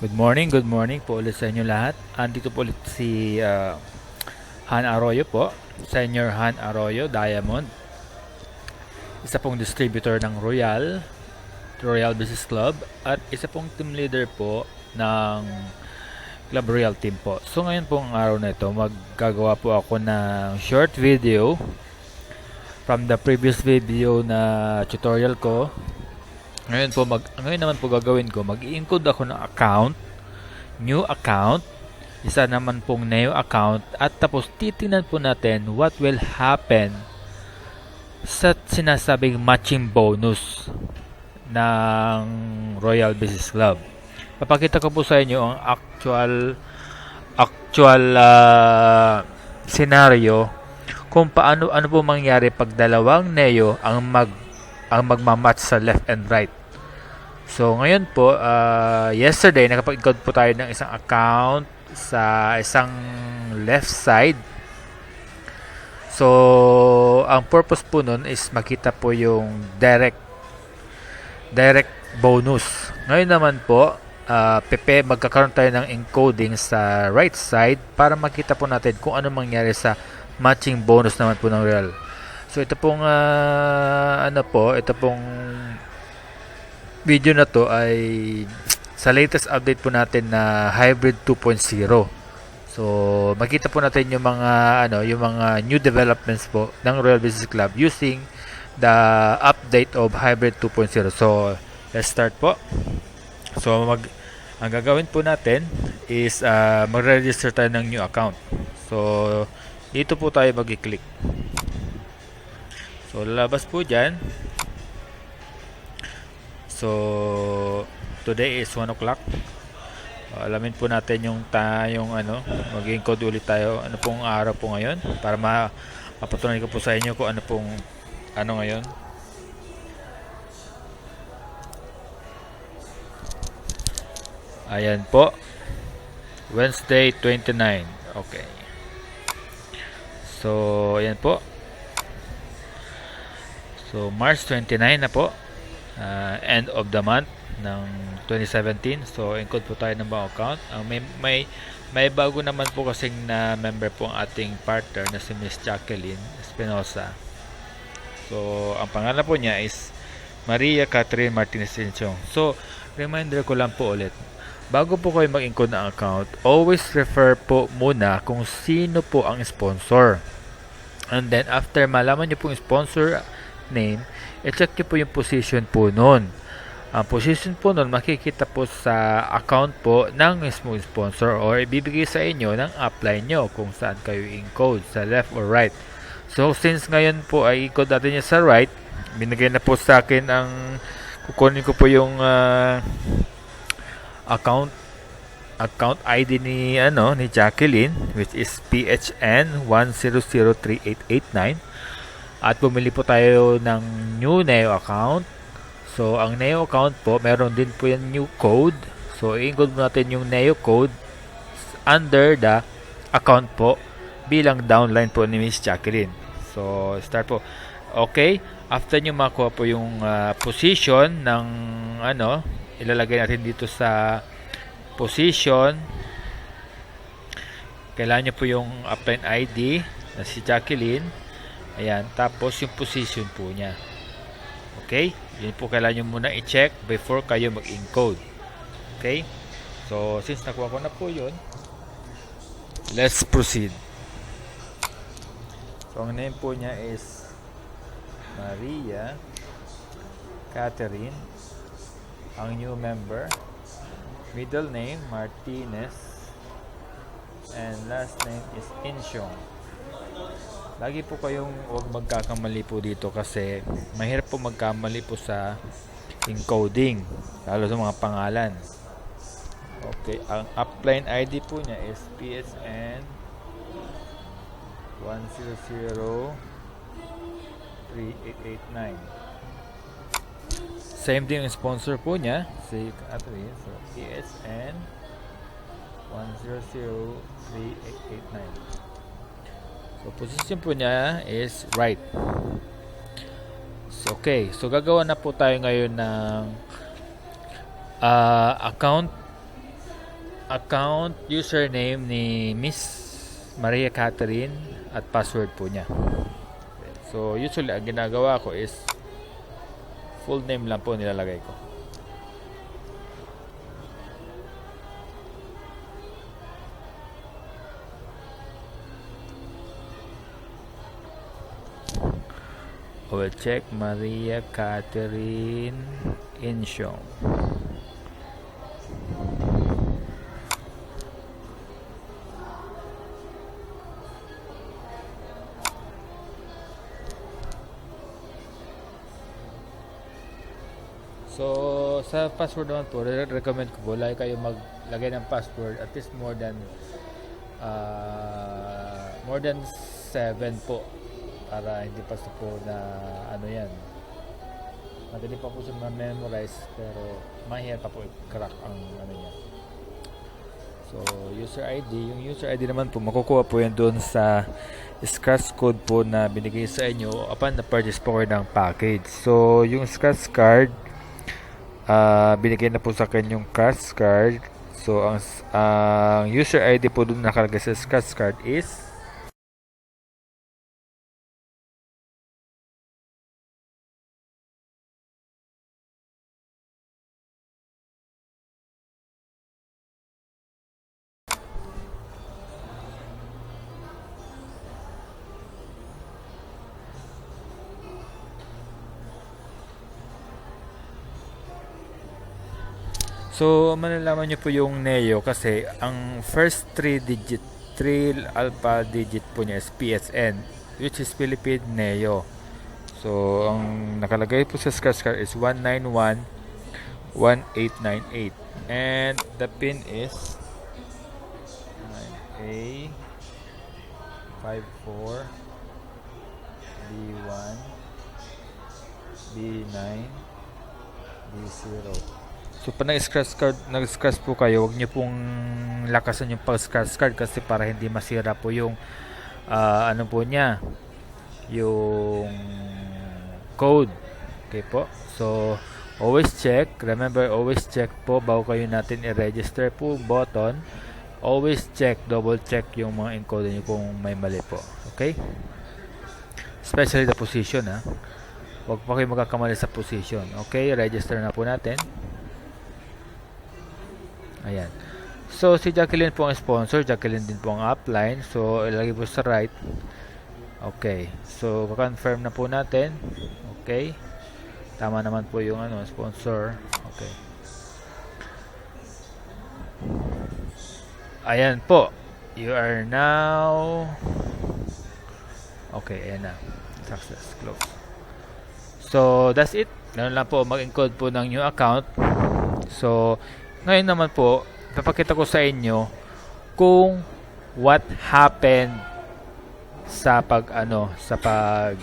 Good morning po ulit sa inyo lahat. Andito po ulit si Han Arroyo po, Senior Han Arroyo Diamond. Isa pong distributor ng Royal Business Club at isa pong team leader po ng Club Royal Team po. So ngayon pong araw na ito, maggagawa po ako ng short video from the previous video na tutorial ko. Ngayon naman po gagawin ko, mag-i-encode ako ng new account, isa naman pong neo account, at tapos titingnan po natin what will happen sa sinasabing matching bonus ng Royal Business Club. Papakita ko po sa inyo ang actual scenario kung ano po mangyari pag dalawang neo ang magmamatch sa left and right. So ngayon po, yesterday nakapag-encode po tayo ng isang account sa isang left side. So ang purpose po nun is makita po yung direct bonus. Ngayon naman po, magkakaroon tayo ng encoding sa right side para makita po natin kung ano mangyari sa matching bonus naman po ng real. So ito pong ito pong video na to ay sa latest update po natin na Hybrid 2.0. So makita po natin yung mga new developments po ng Royal Business Club using the update of Hybrid 2.0. So let's start po. So ang gagawin po natin is magre-register tayo ng new account. So dito po tayo mag-click. So lalabas po dyan. So today is 1 o'clock. Alamin po natin yung mag-encode ulit tayo. Ano pong araw po ngayon para mapatunayan ko po sa inyo kung ano ngayon. Ayan po, Wednesday 29. Okay. So ayan po. So March 29 na po, end of the month ng 2017. So encode po tayo ng bank account. May bago naman po kasing na member po ang ating partner na si Miss Jacqueline Espinosa. So ang pangalan po niya is Maria Catherine Martinez Inchong. So reminder ko lang po ulit, bago po kayo mag-encode ng account, always refer po muna kung sino po ang sponsor. And then after malaman niyo po yung sponsor name, i-check nyo po yung position po nun. Ang position po nun makikita po sa account po ng mismo sponsor or ibibigay sa inyo ng upline nyo kung saan kayo encode, sa left or right. So since ngayon po ay encode natin niya sa right, binigay na po sa akin kukunin ko po yung account ID ni Jacqueline, which is PHN 1003889. At bumili po tayo ng new Neo account. So ang Neo account po, meron din po yung new code. So i-encode mo natin yung Neo code under the account po bilang downline po ni Miss Jacqueline. So start po. Okay, after nyo makuha po yung position ng ilalagay natin dito sa position. Kailangan nyo po yung upline ID na si Jacqueline. Ayan, tapos yung position po niya. Okay? Yun po kailangan nyo muna i-check before kayo mag-encode. Okay? So, since nakuha ko na po yun, let's proceed. So, ang name po niya is Maria Catherine. Ang new member, middle name Martinez, and last name is Inchong. Lagi po kayong huwag magkakamali po dito kasi mahirap po magkamali po sa encoding, lalo sa mga pangalan. Okay, ang upline ID po niya is PSN 1003889. Same din yung sponsor po niya, si Catherine. So PSN 1003889. So position po niya is right. So, okay, so gagawa na po tayo ngayon ng account account username ni Miss Maria Catherine at password po niya. So usually ang ginagawa ko is full name lang po nilalagay ko. I will check Maria Catherine Insyong. So sa password naman po, recommend ko po lagi kayo maglagay ng password at least more than 7 po, para hindi pa po na ano yan, madali pa po siya ma-memorize pero mahirap pa po i-crack ang ano niya. So user ID, yung user ID naman po makukuha po yan doon sa scratch code po na binigay sa inyo upon the purchase po kayo ng package. So yung scratch card, binigay na po sa akin yung scratch card. So ang user ID po doon nakalagay sa scratch card is so malalaman nyo po yung NEO kasi ang first 3 alpha digit po niya is PSN, which is Philippine NEO. So ang nakalagay po sa scratch card is 1911898 and the pin is 9A 54 B1 B9 B0. So pag nag-scratch po kayo, huwag niyo pong lakasan yung pag-scratch card kasi para hindi masira po yung ano po niya, yung code. Okay po. So always check. Remember, always check po bago kayo natin i-register po button. Always check, double check yung mga encode niyo kung may mali po. Okay? Especially the position, ha. Huwag pa kayo magkakamali sa position. Okay, register na po natin. Ayan. So, si Jacqueline po ang sponsor. Jacqueline din po ang upline. So, ilagay po sa right. Okay. So, confirm na po natin. Okay. Tama naman po yung sponsor. Okay. Ayan po. You are now... Okay, ayan na. Success. Close. So, that's it. Ganun lang po. Mag-encode po ng new account. So, ngayon naman po, papakita ko sa inyo kung what happened sa pag-encode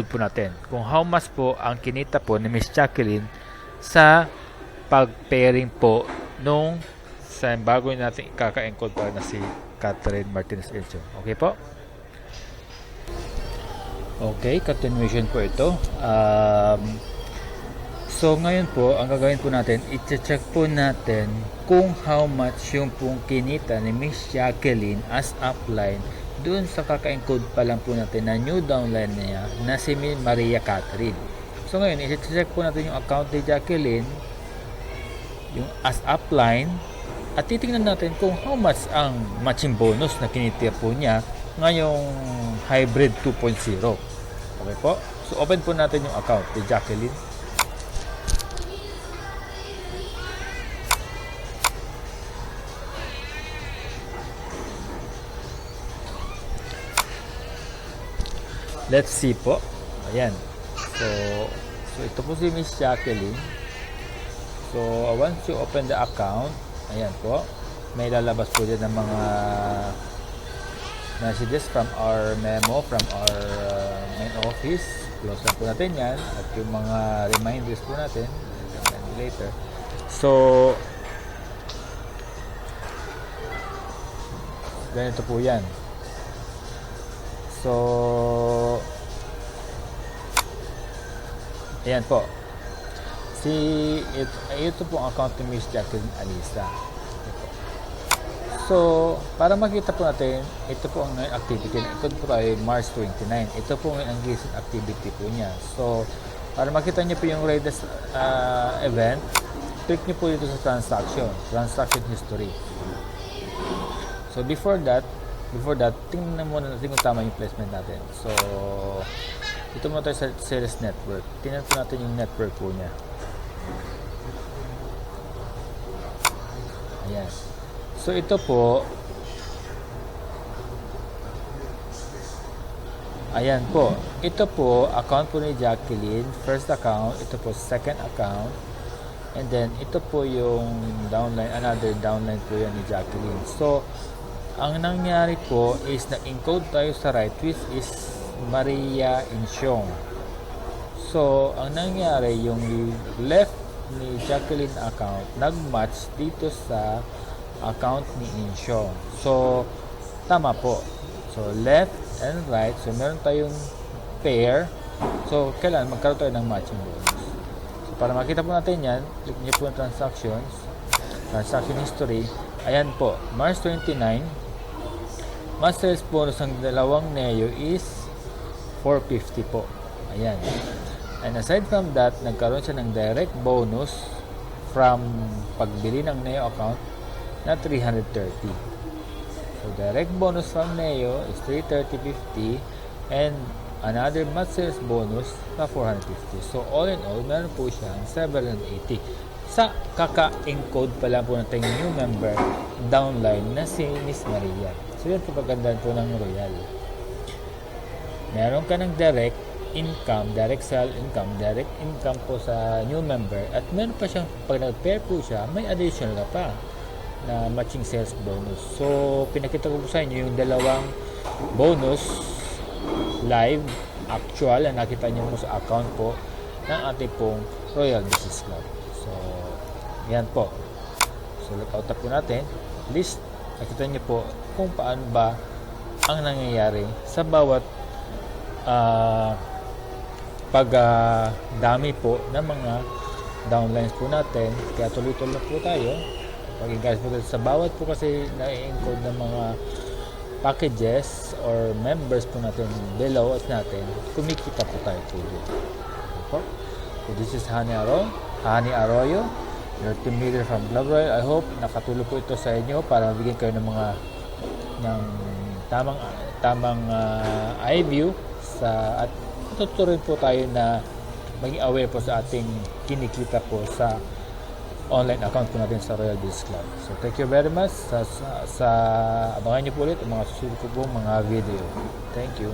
po natin. Kung how much po ang kinita po ni Miss Jacqueline sa pag-pairing po nung sa bago natin kaka-encode pa na si Catherine Martinez Insyong. Okay po? Okay, continuation po ito. So ngayon po, ang gagawin po natin, i-check po natin kung how much yung pong kinita ni Miss Jacqueline as upline doon sa kaka-encode pa lang po natin na new downline niya na si Maria Catherine. So ngayon, i-check po natin yung account ni Jacqueline, yung as upline, at titingnan natin kung how much ang matching bonus na kinita po niya ngayong hybrid 2.0. Okay po? So open po natin yung account ni Jacqueline. Let's see po. Ayan. So ito po si Miss Jacqueline. So once you open the account, ayan po, may lalabas po din ng mga messages from our memo, from our main office. Close lang po natin yan. At yung mga reminders po natin later. So ganito po yan. So ayan po. Ito po ang account ni Miss Jacqueline Alisa. So, para makita po natin, ito po ang activity. Ito po ay March 29. Ito po ang recent activity po niya. So, para makita niyo po yung latest event, click niyo po dito sa transaction history. So, before that, tingnan muna natin kung tama yung placement natin. So, dito muna tayo sa sales network. Tingnan po natin yung network po niya. Ayan. So, ito po, ayan po. Ito po, account po ni Jacqueline. First account. Ito po, second account. And then, ito po yung downline, another downline po yan ni Jacqueline. So, ang nangyari po is na-encode tayo sa right, which is Maria Insyong. So, ang nangyari, yung left ni Jacqueline account, nag-match dito sa account ni Insyong. So, tama po. So, left and right. So, meron tayong pair. So, kailan magkaroon tayo ng matching bonus. So, para makita po natin yan, click niyo po yung transaction history. Ayan po, March 29, mas sales bonus ng dalawang Neo is 450 po. Ayan. And aside from that, nagkaroon siya ng direct bonus from pagbili ng Neo account na 330. So, direct bonus from Neo is 330.50 and another match sales bonus na 450. So, all in all, meron po siyang 780. Sa kaka-encode pa lang po natin new member downline na si Miss Maria. So, yun po pagandaan po ng Royal. Meron ka ng direct income, direct sell income, direct income po sa new member at meron pa siyang, pag nag-pair po siya, may additional pa na matching sales bonus. So, pinakita ko po sa inyo yung dalawang bonus live, actual, na nakita nyo po sa account po ng ating pong Royal Business Club. So, yan po. So, look out po natin. At least, nakita nyo po kung paano ba ang nangyayari sa bawat pagdami po ng mga downlines po natin. Kaya tuloy-tuloy po tayo. Pag-guys po sa bawat po kasi na-encode ng mga packages or members po natin below at natin, kumikita po tayo po dito. So this is Hani Arroyo, your team leader from Club Royal. I hope nakatulong po ito sa inyo para mabigyan kayo ng mga tamang eye view sa at tuturuan po tayo na maging aware po sa ating kinikita po sa online account po natin sa Royal Business Club. So, thank you very much. Abangan niyo po ulit ang mga susunod ko po mga video. Thank you.